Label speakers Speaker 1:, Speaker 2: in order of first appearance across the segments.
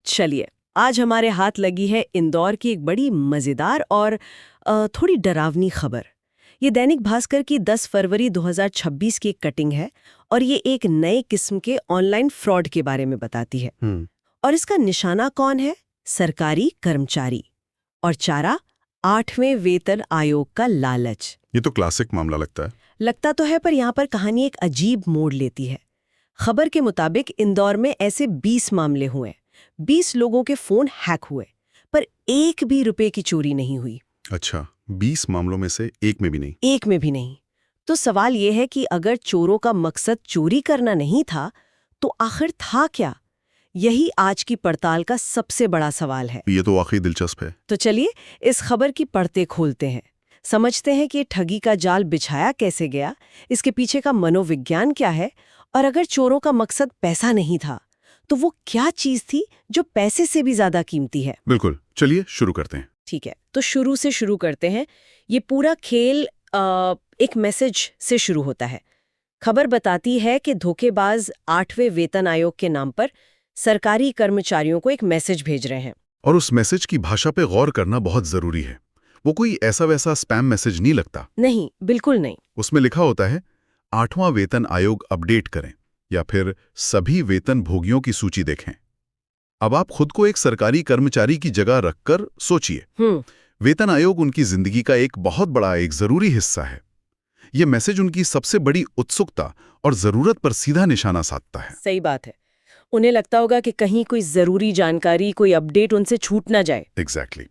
Speaker 1: चलिए, आज हमारे हाथ लगी है इंदौर की एक बड़ी मजेदार और थोड़ी डरावनी खबर। ये दैनिक भास्कर की 10 फरवरी 2026 की एक कटिंग है और ये एक नए किस्म के ऑनलाइन फ्रॉड के बारे में बताती है। और इसका निशाना कौन है? सरकारी कर्मचारी। और चारा 8वें वेतन आयोग का लालच।
Speaker 2: ये तो क्लासिक मामला लगता है।
Speaker 1: लगता तो है, पर यहाँ पर कहानी एक अजीब मोड़ लेती है। खबर के मुताबिक इंदौर में ऐसे 20 मामले हुए, 20 लोगों के फोन हैक हुए, पर एक भी रुपए की चोरी नहीं हुई।
Speaker 2: अच्छा, 20 मामलों में से एक में भी नहीं?
Speaker 1: एक में भी नहीं। तो सवाल यह है कि अगर चोरों का मकसद चोरी करना नहीं था, तो आखिर था क्या? यही आज की पड़ताल का सबसे बड़ा सवाल है।
Speaker 2: ये तो वाकई दिलचस्प है।
Speaker 1: तो चलिए इस खबर की परतें खोलते हैं, समझते हैं कि ठगी का जाल बिछाया कैसे गया, इसके पीछे का मनोविज्ञान क्या है, और अगर चोरों का मकसद पैसा नहीं था, तो वो क्या चीज थी जो पैसे से भी ज्यादा कीमती है।
Speaker 2: बिल्कुल, चलिए शुरू करते हैं।
Speaker 1: ठीक है, तो शुरू से शुरू करते हैं। ये पूरा खेल एक मैसेज से शुरू होता है। खबर बताती है कि धोखेबाज 8वें वेतन आयोग के नाम पर सरकारी कर्मचारियों को एक मैसेज भेज रहे हैं।
Speaker 2: और उस मैसेज की भाषा पे गौर करना बहुत जरूरी है। वो कोई ऐसा वैसा स्पैम मैसेज नहीं लगता।
Speaker 1: नहीं, बिल्कुल नहीं।
Speaker 2: उसमें लिखा होता है 8वां वेतन आयोग अपडेट करें या फिर सभी वेतन भोगियों की सूची देखें। अब आप खुद को एक सरकारी कर्मचारी की जगह रखकर सोचिए। वेतन आयोग उनकी जिंदगी का एक बहुत बड़ा, एक जरूरी हिस्सा है। ये मैसेज उनकी सबसे बड़ी उत्सुकता और जरूरत पर सीधा निशाना साधता है।
Speaker 1: सही बात है। उन्हें लगता होगा कि कहीं कोई जरूरी जानकारी, कोई अपडेट उनसे छूट ना जाए।
Speaker 2: एग्जैक्टली।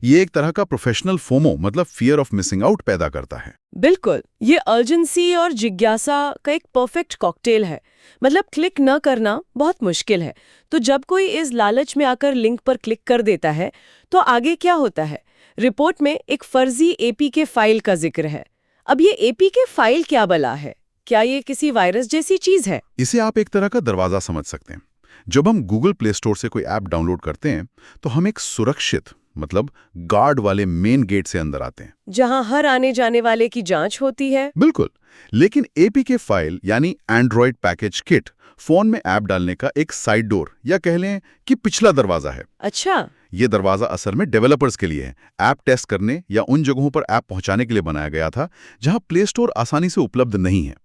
Speaker 2: ये एक तरह का प्रोफेशनल फोमो, मतलब फियर ऑफ मिसिंग आउट, पैदा करता है।
Speaker 1: बिल्कुल, ये अर्जेंसी और जिज्ञासा का एक परफेक्ट कॉकटेल है। मतलब क्लिक न करना बहुत मुश्किल है, तो जब कोई इस लालच में आकर लिंक पर क्लिक कर देता है, तो आगे क्या होता है? रिपोर्ट में एक फर्जी एपीके फाइल का जिक्र है। अब ये एपीके फाइल क्या बला है? क्या ये किसी वायरस जैसी चीज है?
Speaker 2: इसे आप एक तरह का दरवाजा समझ सकते हैं। जब हम गूगल प्ले स्टोर से कोई ऐप डाउनलोड करते हैं, तो हम एक सुरक्षित, मतलब गार्ड वाले मेन गेट से अंदर आते हैं,
Speaker 1: जहां हर आने जाने वाले की जांच होती है।
Speaker 2: बिल्कुल। लेकिन एपीके फाइल यानी एंड्रॉयड पैकेज किट फोन में ऐप डालने का एक साइड डोर, या कह लें कि पिछला दरवाजा है।
Speaker 1: अच्छा,
Speaker 2: ये दरवाजा असल में डेवलपर्स के लिए है, ऐप टेस्ट करने या उन जगहों पर ऐप पहुंचाने के लिए बनाया गया था जहां प्ले स्टोर आसानी से उपलब्ध नहीं है।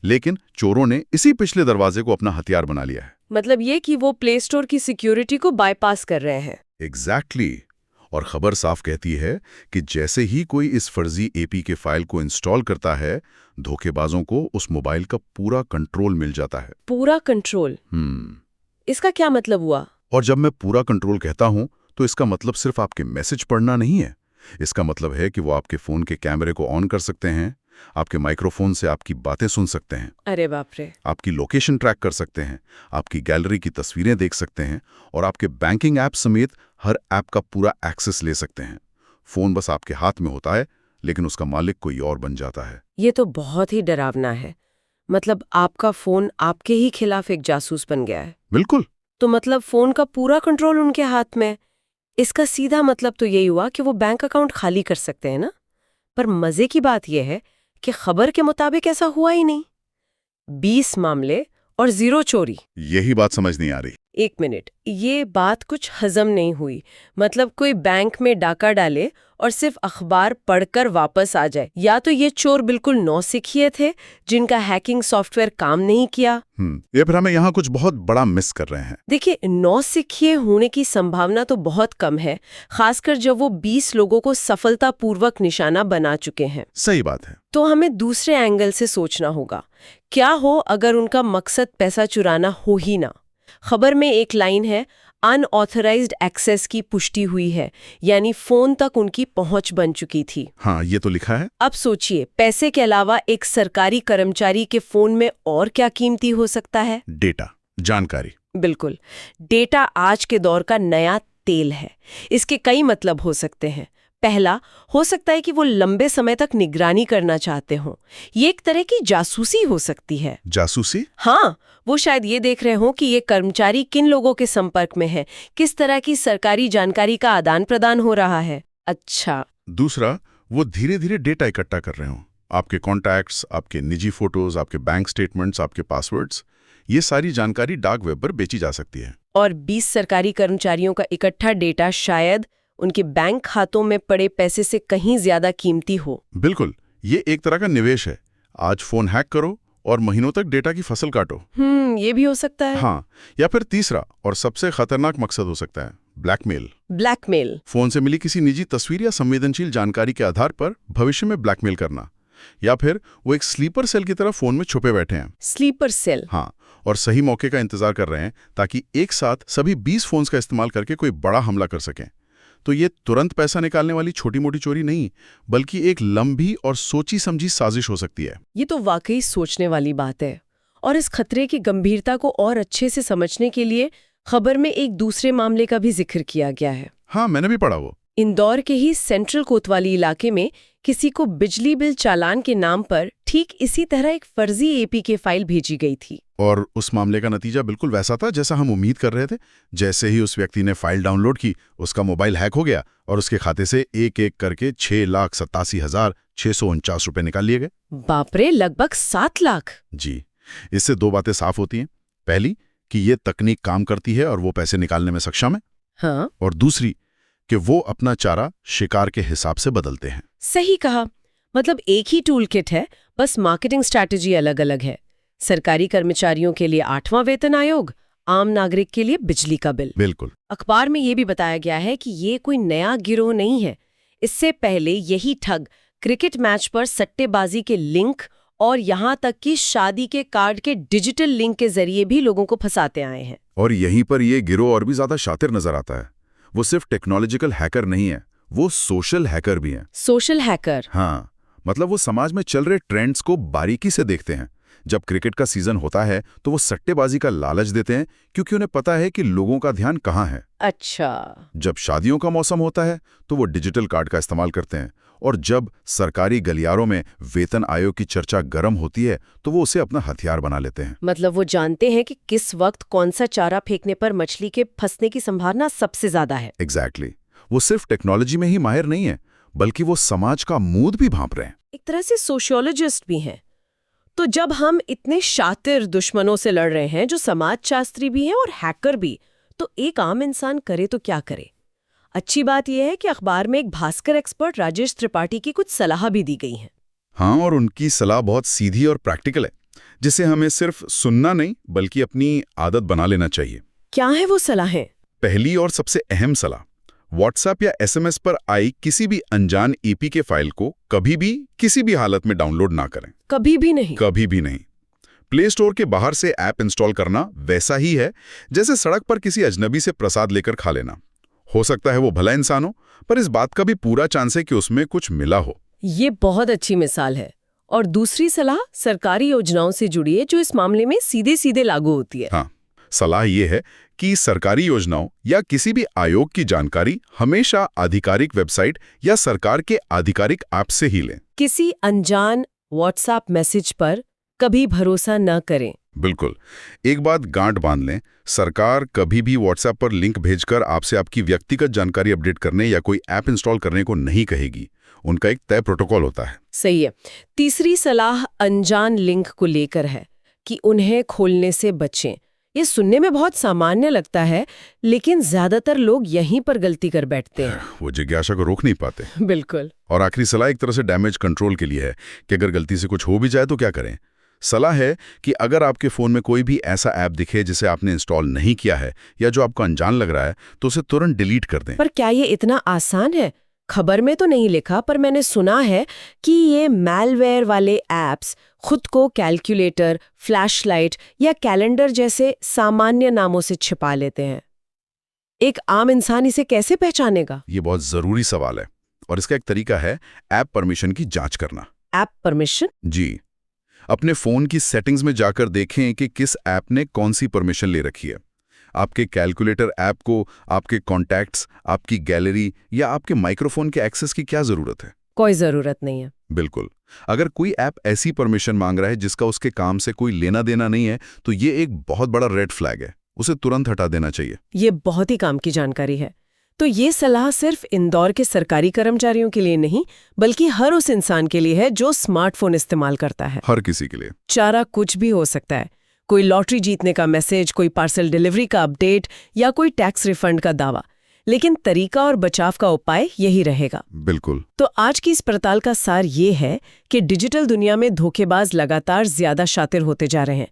Speaker 2: लेकिन चोरों ने इसी पिछले दरवाजे को अपना हथियार बना लिया है।
Speaker 1: मतलब ये कि वो प्ले स्टोर की सिक्योरिटी को बाईपास कर रहे हैं।
Speaker 2: एग्जैक्टली। और खबर साफ कहती है कि जैसे ही कोई इस फर्जी एपीके फाइल को इंस्टॉल करता है, धोखेबाजों को उस मोबाइल का पूरा कंट्रोल मिल जाता है।
Speaker 1: पूरा कंट्रोल? इसका क्या मतलब हुआ?
Speaker 2: और जब मैं पूरा कंट्रोल कहता हूं, तो इसका मतलब सिर्फ आपके मैसेज पढ़ना नहीं है। इसका मतलब है कि वो आपके फोन के कैमरे को ऑन कर सकते हैं, आपके माइक्रोफोन से आपकी बातें सुन सकते हैं।
Speaker 1: अरे बाप रे!
Speaker 2: आपकी लोकेशन ट्रैक कर सकते हैं, आपकी गैलरी की तस्वीरें देख सकते हैं और आपके बैंकिंग ऐप समेत हर ऐप का पूरा एक्सेस ले सकते हैं। फोन बस आपके हाथ में होता है, लेकिन उसका मालिक कोई और बन जाता है।
Speaker 1: ये तो बहुत ही डरावना है। मतलब आपका फोन आपके ही खिलाफ एक जासूस बन गया है।
Speaker 2: बिल्कुल।
Speaker 1: तो मतलब फोन का पूरा कंट्रोल उनके हाथ में। इसका सीधा मतलब तो यही हुआ कि वो बैंक अकाउंट खाली कर सकते हैं ना? पर मजे की बात यह है कि खबर के मुताबिक ऐसा हुआ ही नहीं। 20 मामले और 0 चोरी।
Speaker 2: यही बात समझ नहीं आ रही।
Speaker 1: एक मिनट, ये बात कुछ हजम नहीं हुई। मतलब कोई बैंक में डाका डाले और सिर्फ अखबार पढ़कर वापस आ जाए, या तो ये चोर बिल्कुल नौसिखिए थे जिनका हैकिंग सॉफ्टवेयर काम नहीं किया।
Speaker 2: ये फिर हमें यहाँ कुछ बहुत बड़ा मिस कर रहे हैं।
Speaker 1: देखिए, नौसिखिए होने की संभावना तो बहुत कम है, खासकर जब वो 20 लोगों को सफलतापूर्वक निशाना बना चुके हैं।
Speaker 2: सही बात है।
Speaker 1: तो हमें दूसरे एंगल से सोचना होगा। क्या हो अगर उनका मकसद पैसा चुराना हो ही ना? खबर में एक लाइन है, अनऑथराइज्ड एक्सेस की पुष्टि हुई है, यानी फोन तक उनकी पहुंच बन चुकी थी।
Speaker 2: हाँ, ये तो लिखा है।
Speaker 1: अब सोचिए, पैसे के अलावा एक सरकारी कर्मचारी के फोन में और क्या कीमती हो सकता है?
Speaker 2: डेटा, जानकारी।
Speaker 1: बिल्कुल, डेटा आज के दौर का नया तेल है। इसके कई मतलब हो सकते हैं। पहला, हो सकता है कि वो लंबे समय तक निगरानी करना चाहते हों। ये एक तरह की जासूसी हो सकती है।
Speaker 2: जासूसी?
Speaker 1: हाँ, वो शायद ये देख रहे हों कि ये कर्मचारी किन लोगों के संपर्क में है, किस तरह की सरकारी जानकारी का आदान प्रदान हो रहा है। अच्छा।
Speaker 2: दूसरा, वो धीरे धीरे डेटा इकट्ठा कर रहे हों, आपके कॉन्टैक्ट्स, आपके निजी फोटोज, आपके बैंक स्टेटमेंट्स, आपके पासवर्ड्स। ये सारी जानकारी डार्क वेब पर बेची जा सकती है।
Speaker 1: और 20 सरकारी कर्मचारियों का इकट्ठा डेटा शायद उनके बैंक खातों में पड़े पैसे से कहीं ज्यादा कीमती हो।
Speaker 2: बिल्कुल, ये एक तरह का निवेश है। आज फोन हैक करो और महीनों तक डेटा की फसल काटो।
Speaker 1: ये भी हो सकता है।
Speaker 2: हाँ, या फिर तीसरा और सबसे खतरनाक मकसद हो सकता है ब्लैकमेल।
Speaker 1: ब्लैकमेल।
Speaker 2: फोन से मिली किसी निजी तस्वीर या संवेदनशील जानकारी के आधार पर भविष्य में ब्लैकमेल करना, या फिर वो एक स्लीपर सेल की तरह फोन में छुपे बैठे हैं।
Speaker 1: Sleeper cell.
Speaker 2: हाँ, और सही मौके का इंतजार कर रहे हैं ताकि एक साथ सभी 20 फोन्स का इस्तेमाल करके कोई बड़ा हमला कर सकें। तो ये तुरंत पैसा निकालने वाली छोटी मोटी चोरी नहीं, बल्कि एक लंबी और सोची समझी साजिश हो सकती है।
Speaker 1: ये तो वाकई सोचने वाली बात है। और इस खतरे की गंभीरता को और अच्छे से समझने के लिए खबर में एक दूसरे मामले का भी जिक्र किया गया है।
Speaker 2: हाँ, मैंने भी पढ़ा वो।
Speaker 1: इंदौर के ही सेंट्रल कोतवाली इलाके में किसी को बिजली बिल चालान के नाम पर ठीक इसी तरह एक फर्जी एपीके फाइल भेजी गई थी। और
Speaker 2: उस मामले का नतीजा बिल्कुल वैसा था जैसा हम उम्मीद कर रहे थे। जैसे ही उस व्यक्ति ने फाइल डाउनलोड की, उसका मोबाइल हैक हो गया और उसके खाते से एक एक करके 6,87,649 रुपए निकाल लिए गए।
Speaker 1: बाप रे, लगभग 7 लाख।
Speaker 2: जी, इससे दो बातें साफ होती हैं। पहली कि ये तकनीक काम करती है और वो पैसे निकालने में सक्षम है।
Speaker 1: हाँ।
Speaker 2: और दूसरी कि वो अपना चारा शिकार के हिसाब से बदलते हैं।
Speaker 1: सही कहा। मतलब एक ही टूल किट है, बस मार्केटिंग स्ट्रैटेजी अलग अलग है। सरकारी कर्मचारियों के लिए 8वां वेतन आयोग, आम नागरिक के लिए बिजली का बिल।
Speaker 2: बिल्कुल।
Speaker 1: अखबार में ये भी बताया गया है कि ये कोई नया गिरोह नहीं है। इससे पहले यही ठग क्रिकेट मैच पर सट्टेबाजी के लिंक और यहाँ तक कि शादी के कार्ड के डिजिटल लिंक के जरिए भी लोगों को फंसाते आए हैं।
Speaker 2: और यहीं पर ये गिरोह और भी ज्यादा शातिर नजर आता है। वो सिर्फ टेक्नोलॉजिकल हैकर नहीं है, वो सोशल हैकर भी हैं।
Speaker 1: Social hacker?
Speaker 2: हाँ, मतलब वो समाज में चल रहे ट्रेंड्स को बारीकी से देखते हैं। जब क्रिकेट का सीजन होता है तो वो सट्टेबाजी का लालच देते हैं, क्योंकि उन्हें पता है कि लोगों का ध्यान कहाँ है।
Speaker 1: अच्छा।
Speaker 2: जब शादियों का मौसम होता है तो वो डिजिटल कार्ड का इस्तेमाल करते हैं, और जब सरकारी गलियारों में वेतन आयोग की चर्चा गर्म होती है तो वो उसे अपना हथियार बना लेते हैं।
Speaker 1: मतलब वो जानते हैं कि किस वक्त कौन सा चारा फेंकने पर मछली के फंसने की संभावना सबसे ज्यादा है।
Speaker 2: एग्जैक्टली। वो सिर्फ टेक्नोलॉजी में ही माहिर नहीं है, बल्कि वो समाज का मूड भी भांप रहे हैं।
Speaker 1: एक तरह से सोशियोलॉजिस्ट भी हैं। तो जब हम इतने शातिर दुश्मनों से लड़ रहे हैं जो समाजशास्त्री भी हैं और हैकर भी, तो एक आम इंसान करे तो क्या करे? अच्छी बात यह है कि अखबार में एक भास्कर एक्सपर्ट राजेश त्रिपाठी की कुछ सलाह भी दी गई हैं।
Speaker 2: हाँ, और उनकी सलाह बहुत सीधी और प्रैक्टिकल है, जिसे हमें सिर्फ सुनना नहीं बल्कि अपनी आदत बना लेना चाहिए।
Speaker 1: क्या है वो सलाहें?
Speaker 2: पहली और सबसे अहम सलाह, व्हाट्सएप या एसएमएस पर आई किसी भी अनजान एपीके फाइल को कभी भी किसी भी हालत में डाउनलोड ना करें।
Speaker 1: कभी भी नहीं?
Speaker 2: कभी भी नहीं। प्ले स्टोर के बाहर से ऐप इंस्टॉल करना वैसा ही है जैसे सड़क पर किसी अजनबी से प्रसाद लेकर खा लेना। हो सकता है वो भला इंसान हो, पर इस बात का भी पूरा चांस है कि उसमें कुछ मिला हो।
Speaker 1: ये बहुत अच्छी मिसाल है। और दूसरी सलाह सरकारी योजनाओं से जुड़ी है जो इस मामले में सीधे सीधे लागू होती है।
Speaker 2: हाँ, सलाह ये है कि सरकारी योजनाओं या किसी भी आयोग की जानकारी हमेशा आधिकारिक वेबसाइट या सरकार के आधिकारिक ऐप से ही लें।
Speaker 1: किसी अनजान व्हाट्सएप मैसेज पर कभी भरोसा न करें।
Speaker 2: बिल्कुल। एक बात गांठ बांध लें, सरकार कभी भी व्हाट्सएप पर लिंक भेजकर आपसे आपकी व्यक्तिगत जानकारी अपडेट करने या कोई ऐप इंस्टॉल करने को नहीं कहेगी। उनका एक तय प्रोटोकॉल होता है।
Speaker 1: सही है। तीसरी सलाह अनजान लिंक को लेकर है कि उन्हें खोलने से बचें। ये सुनने में बहुत सामान्य लगता है, लेकिन ज्यादातर लोग यहीं पर गलती कर बैठते हैं।
Speaker 2: वो जिज्ञासा को रोक नहीं पाते।
Speaker 1: बिल्कुल।
Speaker 2: और आखिरी सलाह एक तरह से डैमेज कंट्रोल के लिए है कि अगर गलती से कुछ हो भी जाए तो क्या करें। सलाह है कि अगर आपके फ़ोन में कोई भी ऐसा ऐप दिखे जिसे आपने इंस्टॉल नहीं किया है या जो आपको अनजान लग रहा है, तो उसे तुरंत डिलीट कर दें।
Speaker 1: पर क्या ये इतना आसान है? खबर में तो नहीं लिखा, पर मैंने सुना है कि ये मैलवेयर वाले ऐप्स खुद को कैलकुलेटर, फ्लैशलाइट या कैलेंडर जैसे सामान्य नामों से छिपा लेते हैं। एक आम इंसान इसे कैसे पहचानेगा?
Speaker 2: ये बहुत ज़रूरी सवाल है, और इसका एक तरीका है ऐप परमिशन की जांच करना।
Speaker 1: App permission?
Speaker 2: जी। अपने फ़ोन की सेटिंग्स में जाकर देखें कि किस ऐप ने कौन सी परमिशन ले रखी है। आपके कैलकुलेटर ऐप को आपके कॉन्टैक्ट्स, आपकी गैलरी या आपके माइक्रोफोन के एक्सेस की क्या ज़रूरत है?
Speaker 1: कोई ज़रूरत नहीं है।
Speaker 2: बिल्कुल। अगर कोई ऐप ऐसी परमिशन मांग रहा है जिसका उसके काम से कोई लेना देना नहीं है, तो ये एक बहुत बड़ा रेड फ्लैग है। उसे तुरंत हटा देना चाहिए।
Speaker 1: ये बहुत ही काम की जानकारी है। तो ये सलाह सिर्फ इंदौर के सरकारी कर्मचारियों के लिए नहीं, बल्कि हर उस इंसान के लिए है जो स्मार्टफोन इस्तेमाल करता है।
Speaker 2: हर किसी के लिए।
Speaker 1: चारा कुछ भी हो सकता है। कोई लॉटरी जीतने का मैसेज, कोई पार्सल डिलीवरी का अपडेट या कोई टैक्स रिफंड का दावा। लेकिन तरीका और बचाव का उपाय यही रहेगा।
Speaker 2: बिल्कुल।
Speaker 1: तो आज की इस पड़ताल का सार ये है कि डिजिटल दुनिया में धोखेबाज लगातार ज्यादा शातिर होते जा रहे हैं।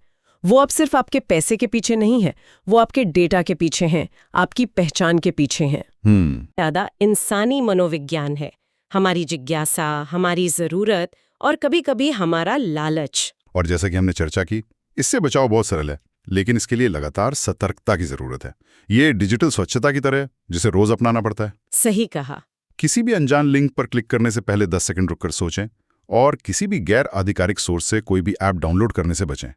Speaker 1: वो अब सिर्फ आपके पैसे के पीछे नहीं है, वो आपके डेटा के पीछे हैं, आपकी पहचान के पीछे हैं। ज्यादा इंसानी मनोविज्ञान है, हमारी जिज्ञासा, हमारी जरूरत और कभी-कभी हमारा लालच।
Speaker 2: और जैसा कि हमने चर्चा की, इससे बचाव बहुत सरल है, लेकिन इसके लिए लगातार सतर्कता की जरूरत है। ये डिजिटल स्वच्छता की तरह है, जिसे रोज अपनाना पड़ता है।
Speaker 1: सही कहा।
Speaker 2: किसी भी अनजान लिंक पर क्लिक करने से पहले 10 सेकंड रुककर सोचें और किसी भी गैर आधिकारिक सोर्स से कोई भी ऐप डाउनलोड करने से बचें।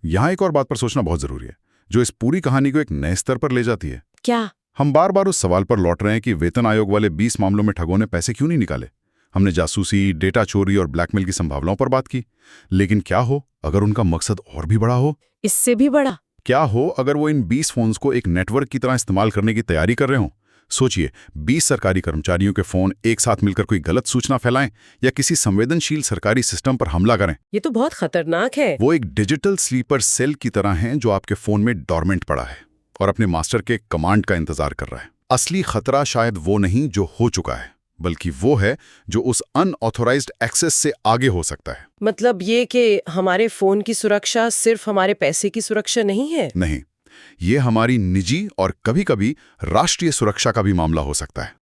Speaker 2: यहाँ एक और बात पर सोचना बहुत जरूरी है, जो इस पूरी कहानी को एक नए स्तर पर ले जाती है।
Speaker 1: क्या?
Speaker 2: हम बार बार उस सवाल पर लौट रहे हैं कि वेतन आयोग वाले 20 मामलों में ठगों ने पैसे क्यों नहीं निकाले। हमने जासूसी, डेटा चोरी और ब्लैकमेल की संभावनाओं पर बात की, लेकिन क्या हो अगर उनका मकसद और भी बड़ा हो?
Speaker 1: इससे भी बड़ा? क्या
Speaker 2: हो अगर वो इन 20 फोन्स को एक नेटवर्क की तरह इस्तेमाल करने की तैयारी कर रहे हों? सोचिए, 20 सरकारी कर्मचारियों के फोन एक साथ मिलकर कोई गलत सूचना फैलाएं या किसी संवेदनशील सरकारी सिस्टम पर हमला करें।
Speaker 1: ये तो बहुत खतरनाक है।
Speaker 2: वो एक डिजिटल स्लीपर सेल की तरह हैं जो आपके फोन में डॉर्मेंट पड़ा है और अपने मास्टर के कमांड का इंतजार कर रहा है। असली खतरा शायद वो नहीं जो हो चुका है, बल्कि वो है जो उस अनऑथोराइज्ड एक्सेस से आगे हो सकता है।
Speaker 1: मतलब ये कि हमारे फोन की सुरक्षा सिर्फ हमारे पैसे की सुरक्षा नहीं है?
Speaker 2: नहीं, ये हमारी निजी और कभी-कभी राष्ट्रीय सुरक्षा का भी मामला हो सकता है।